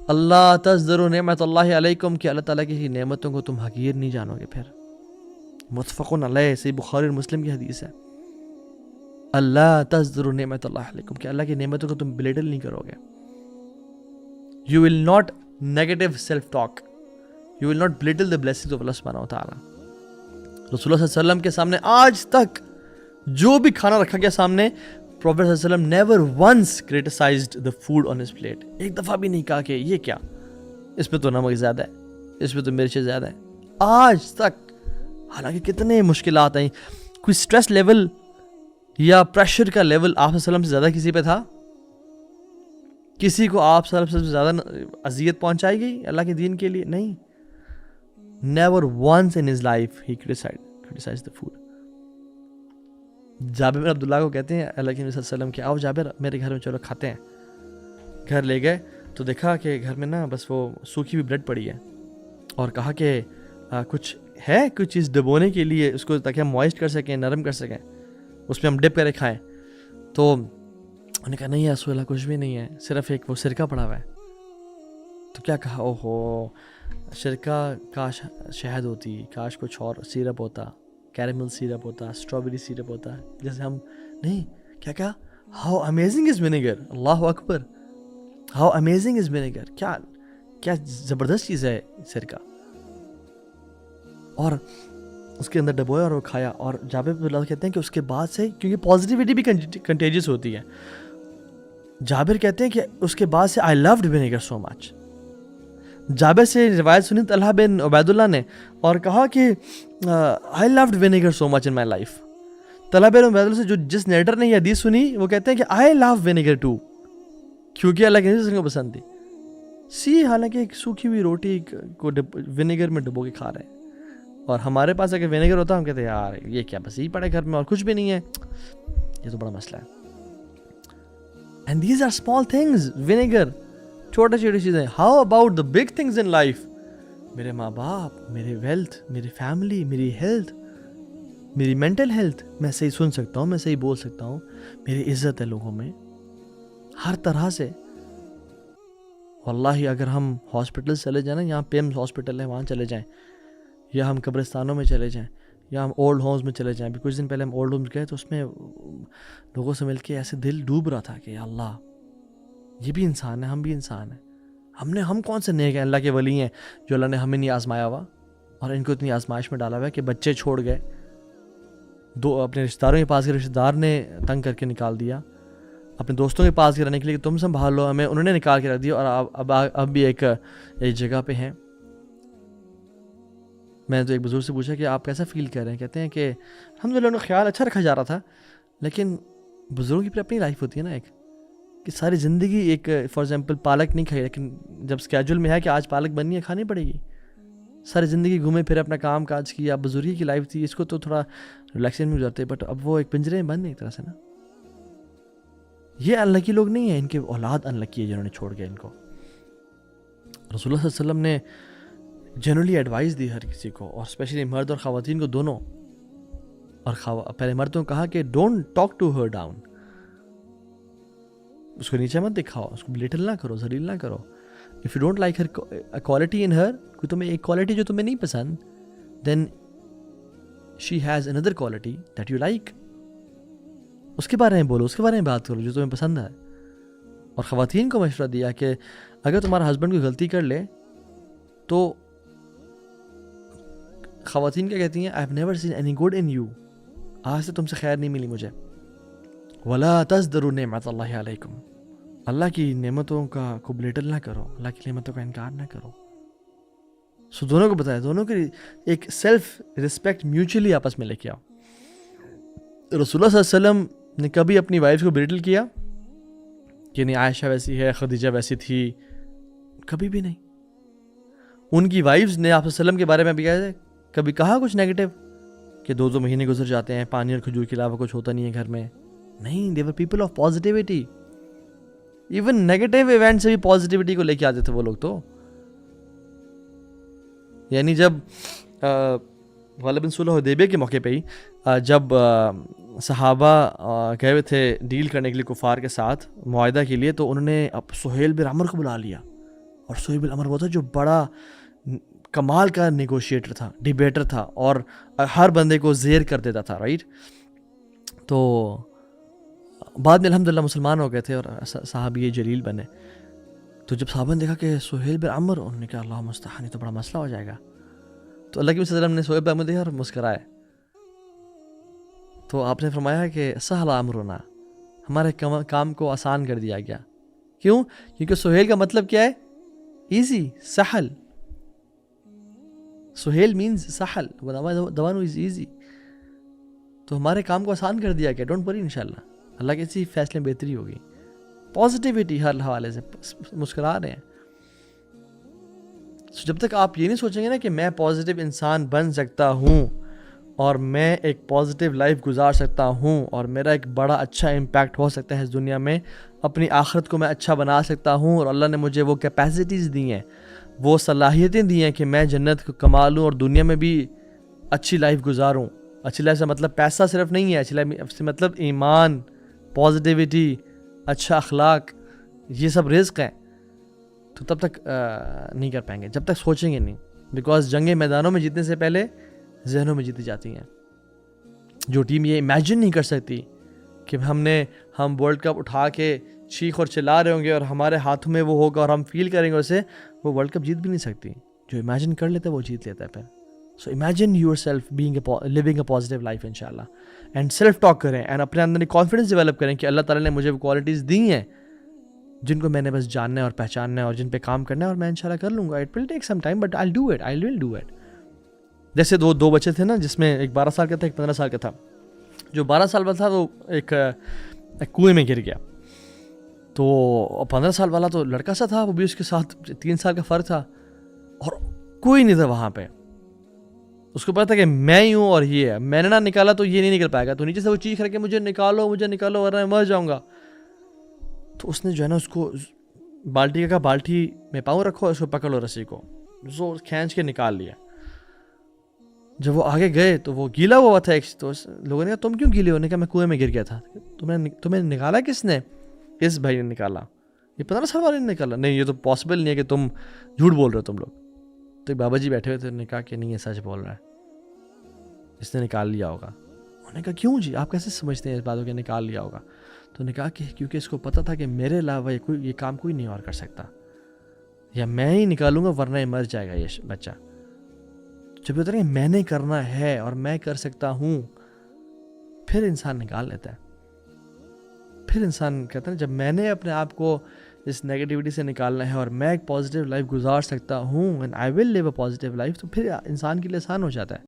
اللہ تذروا نعمت اللہ علیکم کہ اللہ تعالیٰ کی نعمتوں کو تم حقیر نہیں جانو گے. پھر متفقن علیہ صحیح بخاری اور مسلم کی حدیث ہے. اللہ تذروا نعمت اللہ علیکم کہ اللہ کی نعمتوں کو تم بلیٹل نہیں کرو گے. You will not negative self-talk. You will not belittle the blessings of Allah subhanahu wa ta'ala. رسول اللہ صلی اللہ علیہ وسلم کے سامنے آج تک جو بھی کھانا رکھا گیا سامنے, پروفیٹ صلی اللہ علیہ وسلم never once criticized the food on his plate. ایک دفعہ بھی نہیں کہا کہ یہ کیا, اس میں تو نمک زیادہ ہے, اس میں تو مرچیں زیادہ ہیں. آج تک, حالانکہ کتنے مشکلات آئیں, کوئی سٹریس لیول یا پریشر کا لیول آپ صلی اللہ علیہ وسلم سے زیادہ کسی پہ تھا؟ کسی کو آپ صلی اللہ علیہ وسلم سے زیادہ اذیت پہنچائی گئی اللہ کے دین کے لیے؟ نہیں. Never once in his life he criticized the food. جابر بن عبداللہ کو کہتے ہیں اللہ کے نبی صلی اللہ علیہ وسلم کہ آؤ جابر میرے گھر میں چلو کھاتے ہیں. گھر لے گئے تو دیکھا کہ گھر میں نا بس وہ سوکھی ہوئی بریڈ پڑی ہے, اور کہا کہ کچھ ہے کوئی چیز ڈبونے کے لیے اس کو تاکہ ہم موائسٹ کر سکیں, نرم کر سکیں, اس میں ہم ڈپ کرے کھائیں. تو انہوں نے کہا نہیں رسول اللہ کچھ بھی نہیں ہے, صرف ایک وہ سرکہ پڑا ہوا ہے. تو کیا کہا, اوہو سرکہ کاش شہد ہوتی, کاش کچھ اور سیرپ ہوتا, کیرمل سیرپ ہوتا, اسٹرابیری سیرپ ہوتا, جیسے ہم نہیں. کیا کہا, how amazing is vinegar, Allah Akbar, how amazing is vinegar, کیا زبردست چیز ہے سرکہ. اور اس کے اندر ڈبویا اور وہ کھایا. اور جابر بن عبداللہ کہتے ہیں کہ اس کے بعد سے, کیونکہ پازیٹیوٹی بھی کنٹیجیس ہوتی ہے, جابر کہتے ہیں کہ اس کے بعد سے آئی لوڈ ونیگر سو مچ. جابر سے روایت سنی طلحہ بن عبید اللہ نے اور کہا کہ I love vinegar so much in my life. Talha bin Ubaidullah سے جو جس نیٹر نے یہ حدیث سنی وہ کہتے ہیں کہ آئی لو ونیگر ٹو, کیونکہ اللہ کے نبی کو پسند تھی. حالانکہ ایک سوکھی ہوئی روٹی کو ونیگر میں ڈبو کے کھا رہے ہیں, اور ہمارے پاس اگر ونیگر ہوتا ہم کہتے ہیں یار یہ کیا, بس یہی پڑے گھر میں اور کچھ بھی نہیں ہے, یہ تو بڑا مسئلہ ہے. And these are small things. Vinegar, چھوٹی چھوٹی چیزیں. How about the big things in life? میرے ماں باپ, میرے ویلتھ, میری فیملی, میری ہیلتھ, میری مینٹل ہیلتھ, میں صحیح سن سکتا ہوں, میں صحیح بول سکتا ہوں, میری عزت ہے لوگوں میں ہر طرح سے. واللہ اگر ہم ہاسپٹل چلے جائیں نا, یہاں پیمز ہاسپٹل ہے وہاں چلے جائیں, یا ہم قبرستانوں میں چلے جائیں, یا ہم اولڈ ہومز میں چلے جائیں. کچھ دن پہلے ہم اولڈ ہومز گئے تو اس میں لوگوں سے مل کے ایسے دل ڈوب رہا تھا کہ یا اللہ یہ بھی انسان ہے, ہم بھی انسان ہیں. ہم کون سے نیک ہیں, اللہ کے ولی ہیں جو اللہ نے ہمیں نہیں آزمایا ہوا, اور ان کو اتنی آزمائش میں ڈالا ہوا ہے کہ بچے چھوڑ گئے, دو اپنے رشتہ داروں کے پاس کے رشتہ دار نے تنگ کر کے نکال دیا, اپنے دوستوں کے پاس کے رہنے کے لیے تم سنبھال لو ہمیں, انہوں نے نکال کے رکھ دیا, اور اب بھی ایک جگہ پہ ہیں. میں نے تو ایک بزرگ سے پوچھا کہ آپ کیسا فیل کر رہے ہیں, کہتے ہیں کہ الحمدللہ ان کا خیال اچھا رکھا جا رہا تھا, لیکن بزرگوں کی پھر اپنی لائف ہوتی ہے نا, ایک کہ ساری زندگی ایک فار ایگزامپل پالک نہیں کھائی, لیکن جب اسکیجول میں ہے کہ آج پالک بننی ہے کھانی پڑے گی, ساری زندگی گھومے پھر اپنا کام کاج کیا, بزرگی کی لائف تھی, اس کو تو تھوڑا ریلیکسن میں گزارتے, بٹ اب وہ ایک پنجرے میں بند ہے ایک طرح سے نا. یہ انلکی لوگ نہیں ہیں, ان کے اولاد انلکی ہے جنہوں نے چھوڑ گیا ان کو. رسول اللہ صلی اللہ علیہ وسلم نے جنرلی ایڈوائز دی ہر کسی کو, اور اسپیشلی مرد اور خواتین کو دونوں. اور پہلے مردوں کو کہا کہ don't talk to her down, اس کو نیچے مت دکھاؤ, اس کو بلیٹل نہ کرو, ذلیل نہ کرو. If you don't like her quality in her, کوئی تمہیں ایک کوالٹی جو تمہیں نہیں پسند, دین شی ہیز اندر کوالٹی دیٹ یو لائک, اس کے بارے میں بولو, اس کے بارے میں بات کرو جو تمہیں پسند ہے. اور خواتین کو مشورہ دیا کہ اگر تمہارا ہسبینڈ کوئی غلطی کر لے تو خواتین کیا کہتی ہیں, I have never seen any good in you, آج سے تم سے خیر نہیں ملی مجھے. ولا تزدروا نعمت اللہ علیکم, اللہ کی نعمتوں کا کو بلیٹل نہ کرو, اللہ کی نعمتوں کا انکار نہ کرو. سو دونوں کو بتایا, دونوں کی ایک سیلف رسپیکٹ میوچولی آپس میں لے کے آؤ. رسول اللہ صلی اللہ علیہ وسلم نے کبھی اپنی وائف کو بلیٹل کیا کہ نہیں عائشہ ویسی ہے, خدیجہ ویسی تھی؟ کبھی بھی نہیں. ان کی وائفز نے آپ صلی اللہ علیہ وسلم کے بارے میں بھی کبھی کہا کچھ نیگیٹو کہ 2 مہینے گزر جاتے ہیں, پانی اور کھجور کے علاوہ کچھ ہوتا نہیں ہے گھر میں؟ نہیں, they were people of positivity. Even negative event سے بھی پازیٹیوٹی کو لے کے آتے تھے وہ لوگ تو. یعنی جب غالباً صلح حدیبیہ کے موقع پہ ہی جب صحابہ گئے ہوئے تھے ڈیل کرنے کے لیے کفار کے ساتھ معاہدہ کے لیے, تو انہوں نے اب سہیل بن عمرو کو بلا لیا اور صہیب الامر وہ تھا جو بڑا کمال کا نیگوشیٹر تھا, ڈیبیٹر تھا, اور ہر بندے کو زیر کر دیتا تھا, رائٹ. تو بعد میں الحمدللہ مسلمان ہو گئے تھے اور صحابی جلیل بنے. تو جب صحابہ نے دیکھا کہ سہیل بن عمر, انہوں نے کہا اللہ مستعان, یہ تو بڑا مسئلہ ہو جائے گا. تو اللہ کے صلی اللہ علیہ وسلم نے سہیل بن عمر دیکھا اور مسکرائے. تو آپ نے فرمایا کہ سہل امرنا, ہمارے کام کو آسان کر دیا گیا. کیوں؟ کیونکہ سہیل کا مطلب کیا ہے؟ ایزی, سہل. سہیل مینز سہل, the one who is easy. تو ہمارے کام کو آسان کر دیا گیا. ڈونٹ وری, انشاءاللہ اللہ کے اسی فیصلے میں بہتری ہوگی. پازیٹیوٹی ہر حوالے سے مسکرا رہے ہیں. جب تک آپ یہ نہیں سوچیں گے نا کہ میں پازیٹیو انسان بن سکتا ہوں اور میں ایک پازیٹیو لائف گزار سکتا ہوں اور میرا ایک بڑا اچھا امپیکٹ ہو سکتا ہے اس دنیا میں, اپنی آخرت کو میں اچھا بنا سکتا ہوں, اور اللہ نے مجھے وہ کیپیسٹیز دی ہیں, وہ صلاحیتیں دی ہیں کہ میں جنت کو کما لوں اور دنیا میں بھی اچھی لائف گزاروں. اچھی لائف سے مطلب پیسہ صرف نہیں ہے, اچھی لائف سے مطلب ایمان, پازیٹیوٹی, اچھا اخلاق, یہ سب رزق ہیں. تو تب تک نہیں کر پائیں گے جب تک سوچیں گے نہیں, بیکاز جنگیں میدانوں میں جیتنے سے پہلے ذہنوں میں جیتی جاتی ہیں. جو ٹیم یہ امیجن نہیں کر سکتی کہ ہم ورلڈ کپ اٹھا کے چیخ اور چلا رہے ہوں گے اور ہمارے ہاتھوں میں وہ ہوگا اور ہم فیل کریں گے اسے, وہ ورلڈ کپ جیت بھی نہیں سکتی. جو امیجن کر لیتا ہے وہ جیت لیتا ہے پھر. So imagine yourself living a positive life انشاءاللہ, اینڈ سیلف ٹاک کریں اینڈ اپنے اندر کانفیڈنس ڈیولپ کریں کہ اللہ تعالیٰ نے مجھے وہ کوالٹیز دی ہیں جن کو میں نے بس جاننا ہے اور پہچاننا ہے اور جن پہ کام کرنا ہے, اور میں انشاءاللہ کر لوں گا. It will take some time but I will do it. جیسے دو بچے تھے نا, جس میں ایک 12 سال کا تھا, ایک 15 سال کا تھا. جو 12 سال والا تھا وہ ایک کنویں میں گر گیا. تو 15 سال والا تو لڑکا سا تھا, وہ بھی اس کے ساتھ 3 سال کا فرق تھا, اور کوئی نہیں تھا وہاں پہ. اس کو پتا تھا کہ میں ہی ہوں اور یہ ہے, میں نے نہ نکالا تو یہ نہیں نکل پائے گا. تو نیچے سے وہ چیخ رہا کہ مجھے نکالو ورنہ میں مر جاؤں گا. تو اس نے جو ہے نا اس کو بالٹی کا کہا بالٹی میں پاؤں رکھو, اس کو پکڑ لو رسی کو, زور کھینچ کے نکال لیا. جب وہ آگے گئے تو وہ گیلا ہوا تھا. تو لوگوں نے کہا تم کیوں گیلے ہو؟ نے کہا میں کنویں میں گر گیا تھا. تمہیں نکالا کس نے؟ اس بھائی نے نکالا. یہ 15 سال والے نے نکالا. نہیں, یہ تو پاسبل نہیں ہے کہ تم جھوٹ بول رہے ہو تم لوگ. تو ایک بابا جی بیٹھے ہوئے تھے, انہوں نے کہا کہ نہیں یہ سچ بول رہا ہے, اس نے نکال لیا ہوگا. انہوں نے کہا کیوں جی, آپ کیسے سمجھتے ہیں اس بات کو کہ نکال لیا ہوگا؟ تو نے کہا کہ کیونکہ اس کو پتہ تھا کہ میرے علاوہ یہ کام کوئی نہیں اور کر سکتا, یا میں ہی نکالوں گا ورنہ یہ مر جائے گا یہ بچہ. جب یہ میں نے کرنا ہے اور میں کر سکتا ہوں, پھر انسان نکال لیتا ہے. پھر انسان کہتا ہے جب میں نے اپنے آپ کو اس نیگیٹیوٹی سے نکالنا ہے اور میں ایک پازیٹیو لائف گزار سکتا ہوں, and I will live a positive life, تو پھر انسان کے لیے آسان ہو جاتا ہے.